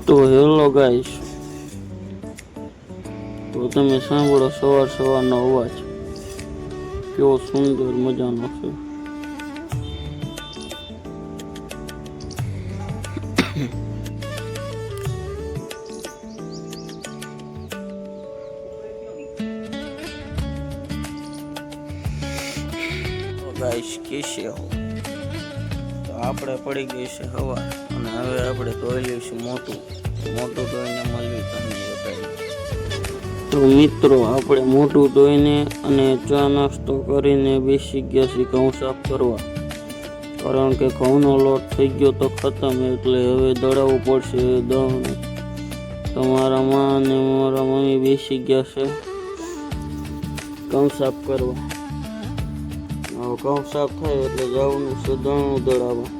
તો hello guys, તો તમે સાંભળો સવારનો અવાજ કેવો સુંદર મજાનો છે. ગાઈસ કેસે હો, તો આપણે પડી ગઈ છે હવા અને હવે આપણે ધોઈ લઈશું મોટું ધોઈને મળવી તમને બતાવી. તો મિત્રો, આપણે મોટું ધોઈને અને ચા નાસ્તો કરીને બેસી ગયા છીએ ઘઉં સાફ કરવા, કારણ કે ઘઉંનો લોટ થઈ ગયો તો ખતમ, એટલે હવે દળાવવું પડશે દળને. તમારા માં અને મારા મમ્મી બેસી ગયા છે ઘઉં સાફ કરવા. ઘઉં સાફ થાય એટલે જવાનું છે દળનું દળાવવા.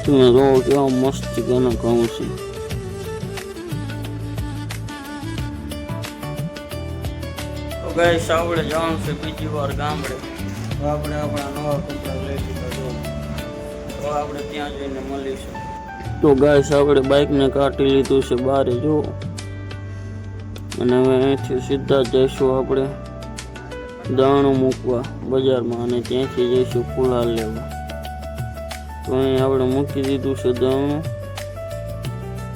તમે જોવો કેવા મસ્તી ઘણા ઘઉં છે. તો ગાઈસ, આપણે જવાનું છે બીજી વાર ગામડે. તો આપણે આપણા નવા કપડા લઈ લીધા જો, તો આપણે ત્યાં જઈને મળીશું. તો ગાઈસ, આપણે બાઇકને કાઢી લીધું છે બારે જો, અને હવે અહીંથી સીધા જઈશું આપણે દાણું મૂકવા બજારમાં, અને ત્યાંથી જઈશું ફુલાર લેવા. તો અહીં આપણે મૂકી દીધું છે દાણું,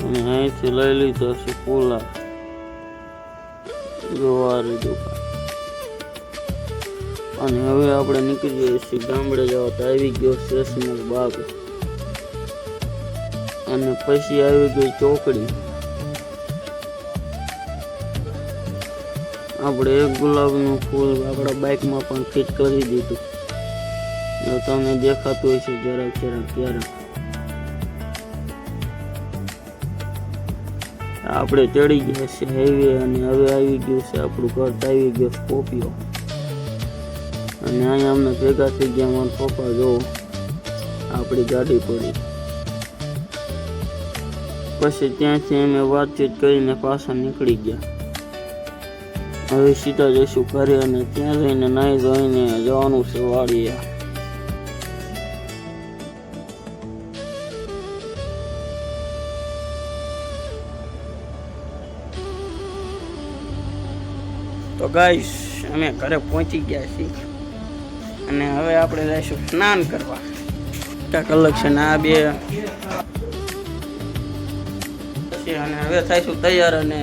અને અહીંથી લઈ લીધા છે ફુલાર જો આ રીતું. અને હવે આપણે નીકળી જઈએ છીએ ગામડે જવા. તો આવી ગયો સ્ટેશનર બાગ, અને પછી આવી ગઈ ચોકડી. આપણે એક ગુલાબનું ફૂલ આપણા બાઇકમાં પણ ફિટ કરી દીધું, તો તમને દેખાતું હોય છે જરાક ક્યારેક. આપણે ચડી ગયા છે હાઈવે, અને હવે આવી ગયું છે આપણું ઘર. આવી ગયો સ્કોર્પિયો, અને અહીંયા અમને ભેગા થઈ ગયા મારા પપ્પા જો આપણી ગાડી પડી. પછી ત્યાંથી અમે વાતચીત કરીને પાછા નીકળી ગયા. હવે સીધા જઈશું ઘરે, અને ત્યાં જઈને નાહી ધોઈને જવાનું છે વાડીએ. તો ગાઈસ, અમે ઘરે પહોંચી ગયા છીએ, અને હવે આપણે જઈશું સ્નાન કરવા. કાંઈક અલગ છે ને આ બે, અને હવે થઈશું તૈયાર. અને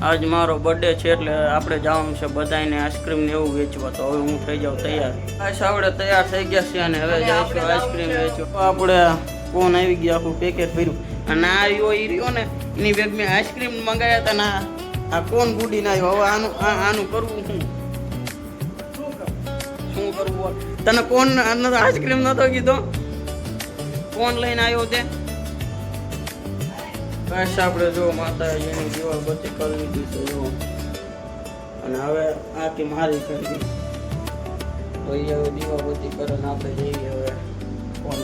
આજ મારો બર્થડે છે, એટલે આપણે જવાનું છે બધાને આઈસ્ક્રીમ ને એવું વેચવા. તો હવે હું થઈ જાઉં તૈયાર. આપણે તૈયાર થઈ ગયા છીએ, અને હવે જઈશું આઈસ્ક્રીમ વેચવા. આપણે કોણ આવી ગયા, આખું પેકેટ ભર્યું. અને આ રહ્યો ને, એની બેગ મેં આઈસ્ક્રીમ મંગાવ્યા હતા ને આ કોણ ગુડીને આવ્યો. હવે આનું કરવું શું કરવું? તને કોણ આઈસ્ક્રીમ નતો કીધો? કોણ લઈને આવ્યો તે? બસ આપણે જો માતાજીની દીવાબત્તી કરી લીધી છે જો, અને હવે આખી મારી કરી. તો એ હવે દીવાબત્તી કરે ને આપણે જઈએ હવે કોણ.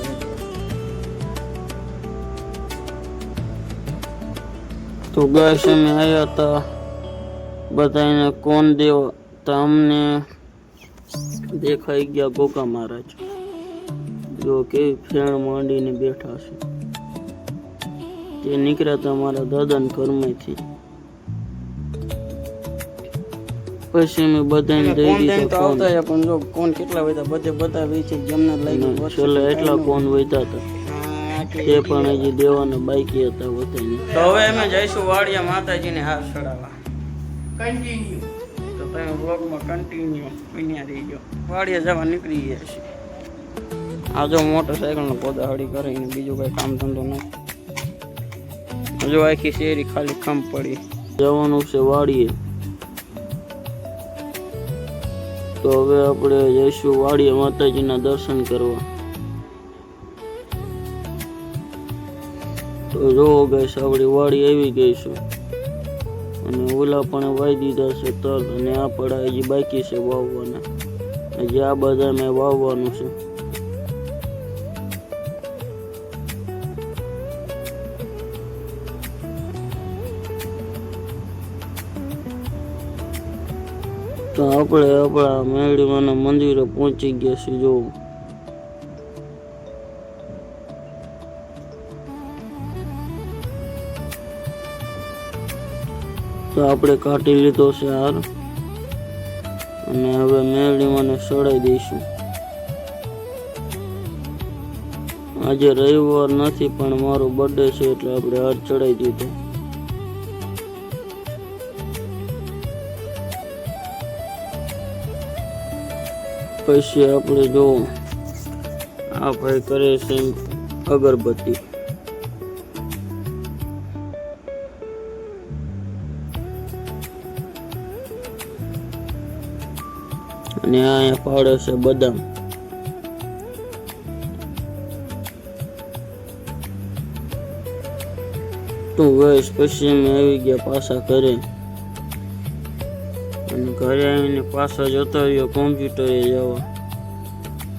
તો ગાઈસ, અમે આવ્યા હતા બધાને કોણ દેવા, તો અમને દેખાઈ ગયા ગોગા મહારાજ જો કેવી ફેણ માંડીને બેઠા છે. તે નીકળ્યા હતા મારા દાદાના ઘરમાંથી. પછી મેં બધાને દઈ દીધા કોણ. પણ જો કોણ કેટલા વધ્યા, બધે બધા વેચી જેમને લઈ છેલ્લે એટલા કોણ વધ્યા હતા, તે પણ હજી દેવાના બાકી હતા બધાને. તો હવે અમે જઈશું વાડિયા માતાજીને હાર ચડાવવા. કન્ટિન્યુ તો તમે બ્લોગમાં કન્ટિન્યુ બન્યા રહીજો. વાડિયા જવા નીકળી ગયા છે. આ જો મોટરસાઇકલનો પોદા હળી કરીને બીજું કઈ કામ ધંધો નથી. જો આખી શેરી ખાલી ખમ પડી. જવાનું છે વાડીએ. તો હવે આપણે જઈશું વાડીએ માતાજીના દર્શન કરવા. તો જો ગાઈસ, આપણી વાડી આવી ગઈ છે, અને ઓલા પણ વાવી દીધા છે તલ, અને આ પડા હજી બાકી છે વાવવાના. હજી આ બધા મેં વાવવાનું છે. તો આપણે આપણા મેળીમાના મંદિરે પહોંચી ગયા છીએ. જો તો આપણે કાઢી લીધો છે હાર અને હવે મેળીમાને ચડાવી દઈશું. આજે રવિવાર નથી પણ મારો બર્થડે છે એટલે આપણે હાર ચડાવી દીધો. પછી આપણે જો આ ભાઈ કરે છે અગરબત્તી. અને અહીંયા પાડે છે બદામ. તો બસ પછી અમે આવી ગયા પાછા ઘરે. અને ઘરે આવીને પાછા જતા રહ્યો કોમ્પ્યુટરે જવા.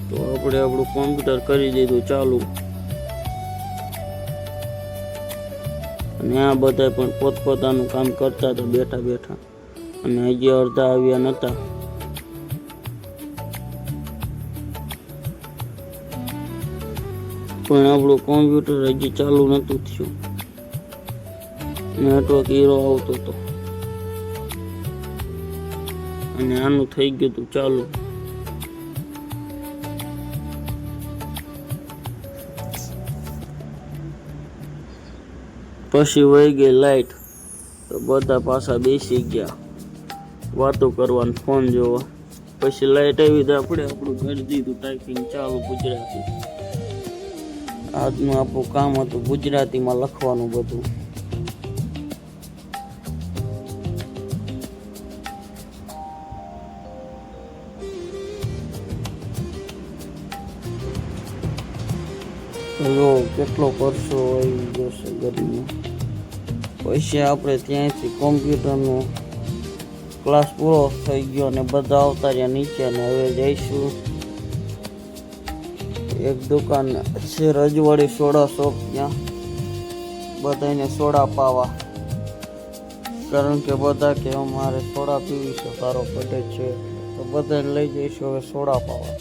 તો આપણે આપણું કોમ્પ્યુટર કરી દીધું ચાલુ. અને આ બધા પણ પોતપોતાનું કામ કરતા હતા બેઠા બેઠા. અને હજી અડધા આવ્યા નહોતા. પણ આપણું કોમ્પ્યુટર હજી ચાલુ નહોતું થયું. નેટવર્ક હીરો આવતો હતો અને આનું થઈ ગયું હતું ચાલુ. પછી વહી ગઈ લાઈટ. તો બધા પાછા બેસી ગયા વાતો કરવાનું, ફોન જોવા. પછી લાઈટ આવી તો આપણે આપણું કરી દીધું ટાઈપિંગ ચાલુ ગુજરાતી. આજનું આપણું કામ હતું ગુજરાતીમાં લખવાનું બધું. જો કેટલો પરસો આવી ગયો છે ગરમી. પછી આપણે ત્યાંથી કોમ્પ્યુટરનો ક્લાસ પૂરો થઈ ગયો અને બધા આવતા રહ્યા નીચે. અને હવે જઈશું એક દુકાન છે રજવાડી સોડા શોપ, ત્યાં બધાને સોડા પાવા. કારણ કે બધા કે અમારે સોડા પીવી છે, તારો બર્થડે છે, તો બધાને લઈ જઈશું હવે સોડા પાવા.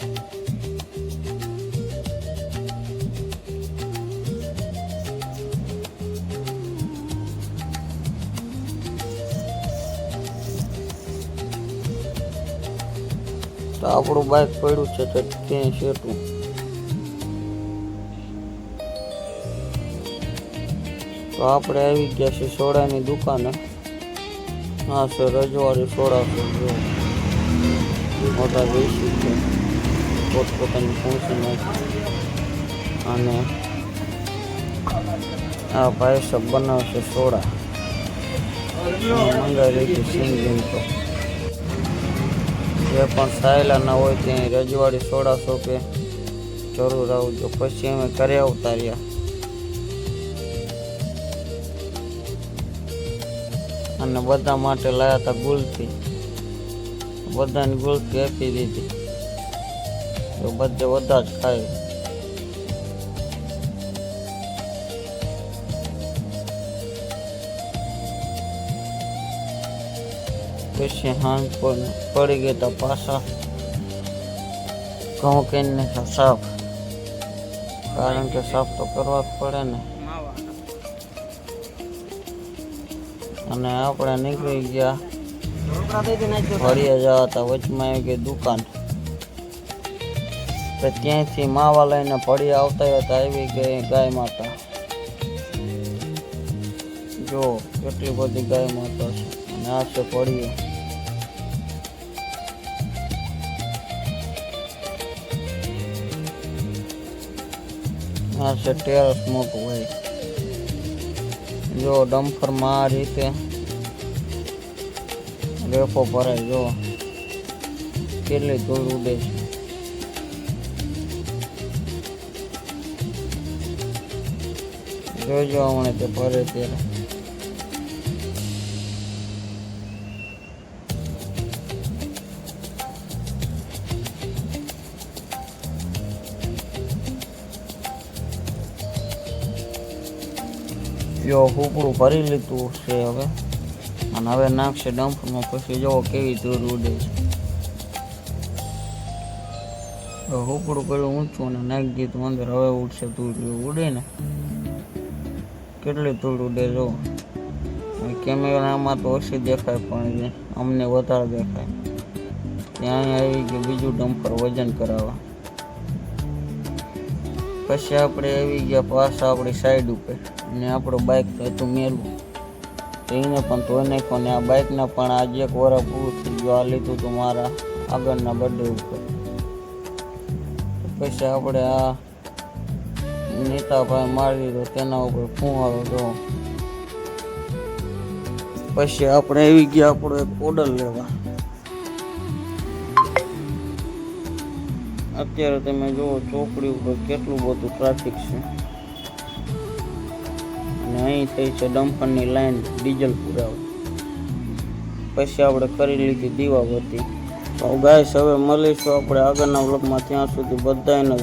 તો આપણું બાઇક પડ્યું છે તો ક્યાંય શેઠું. તો આપણે આવી ગયા છીએ સોડાની દુકાને. હા છે રજવાડી સોડા છે. મોટા બેસી છે પોતપોતાની પહોંચી. અને આ ભાઈ સબ બનાવશે સોડા. મંગાવી રહી છે સિંગિંગ. તો જે પણ સાયલા હોય ત્યાં રજવાડી સોડા શોપે જરૂર આવજો. પછી અમે ઘરે આવતા રહ્યા અને બધા માટે લાયા હતા ગુલથી. બધાને ગુલથી આપી દીધી તો બધે બધા જ ખાય. પછી હાંજ પણ પડી ગઈ તો પાછા ઘઉં કહીને સાફ. કારણ કે સાફ તો કરવા જ પડે ને. અને આપણે નીકળી ગયા ફળીએ જવા હતા. વચમાં આવી ગઈ દુકાન. તો ત્યાંથી માવા લઈને ફળીએ આવતા હતા. આવી ગઈ ગાય માતા. જો કેટલી બધી ગાય માતા છે. અને આ છે ફળીએ. આ છે ટેરેસ મોટું હોય. જો ડમ્ફરમાં આ રીતે રેફો ભરાય. જો કેટલી ધૂળ ઉડે છે. જોજો હમણાં તે ભરે ત્યારે. જો હુપડું ભરી લીધું છે હવે. અને હવે નાખશે ડમ્પમાં. પછી જોવો કેવી ધૂળ ઉડે છે. હોપડું કર્યું ઊંચું અને નાખી દીધું અંદર. હવે ઉડશે ધૂળ. ઉડે ને કેટલી ધૂળ ઉડે જો. કેમેરામાં તો ઓછી દેખાય પણ અમને વધારે દેખાય. ત્યાં આવી ગયું બીજું ડમ્પર વજન કરાવવા. પછી આપણે આવી ગયા પાછા આપણી સાઈડ ઉપર ને આપણું બાઇક હતું મેલું એને પણ ધોઈ નાખ્યો. ને આ બાઇકને પણ આજે 1 વર્ષ પૂરું થઈ ગયું. આ લીધું હતું મારા આગળના બર્થડે ઉપર. પછી આપણે આ નેતાભાઈ મારી દીધો તેના ઉપર ફૂંવારો જો. પછી આપણે આવી ગયા આપણો એક ઓર્ડર લેવા. અત્યારે તમે જુઓ ચોકડી ઉપર કેટલું બધું ટ્રાફિક છે અને અહીં થઈ છે ડમ્પરની લાઈન ડીઝલ પુરાવા. પછી આપણે કરી લીધી દીવાબત્તી. તો ગાઈસ હવે મળીશું આપણે આગળના વ્લોગમાં. ત્યાં સુધી બધાને